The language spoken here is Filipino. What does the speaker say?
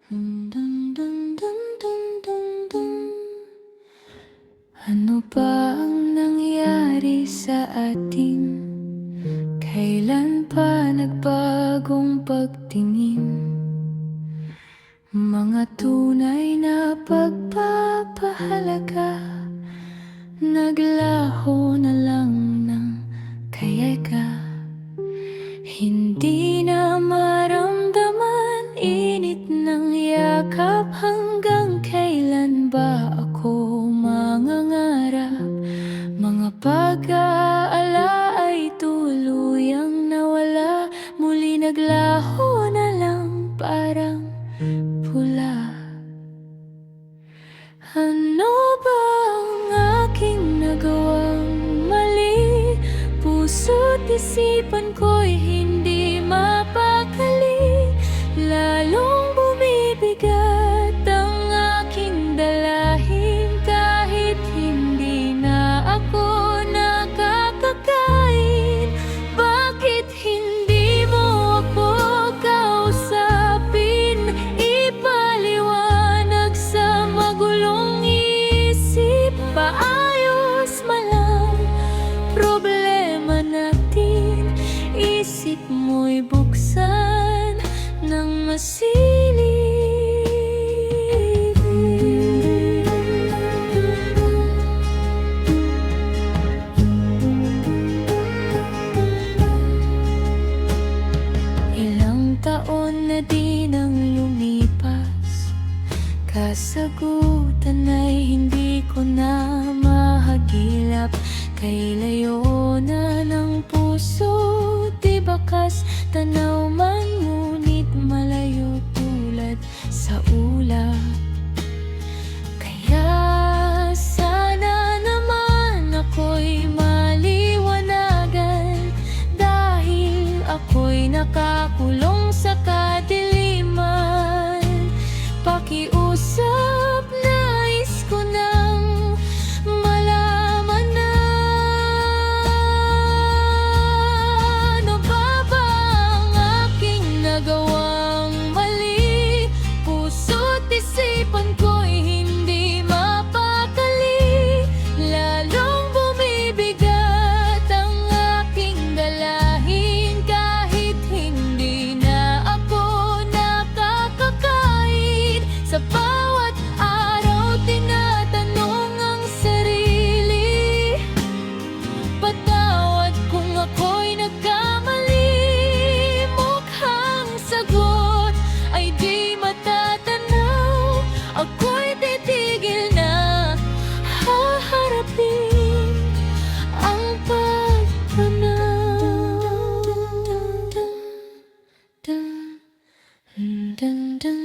Dun, dun, dun, dun, dun, dun, dun. Ano ba ang nangyari sa atin? Kailan pa nagbagong pagtingin? Mga tunay na pagpapahalaga naglaho na lang ng kayaka. Hindi na maramdaman init ng yakap. Hanggang kailan ba ako mangangarap? Mga pag-aala ay tuluyang nawala. Muli naglaho na lang parang pula. Ano ba ang aking nagawang mali? Puso't isipan ko'y hindi mapakali. Lalong bumibigat ang aking dalahin. Kahit hindi na ako nakakakain. Bakit hindi mo ako kausapin? Ipaliwanag sa magulong isip. Paayos man problema natin. Isip mo'y buksan ng masilip. Ilang taon na din ang lumipas, kasagutan ay hindi ko na mahagilap. Kay layo na ng puso, di bakas tanaw man, ngunit malayo tulad sa ulap. Kaya sana naman ako'y maliwanagan, dahil ako'y nakakulong sa kadiliman. Pakiusap, nais ko nang malaman na ano ba ang aking nagawang mali. Puso't isipan ko'y hindi mapakali. Lalong bumibigat ang aking dalahin. Kahit hindi na ako nakakakain. Sa bawat araw tinatanong ang sarili, patawad kung ako'y nagkamali. Mukhang sagot ay di matatanaw. Ako'y titigil na haharapin ang pagtanaw. Dun, dun, dun, dun, dun.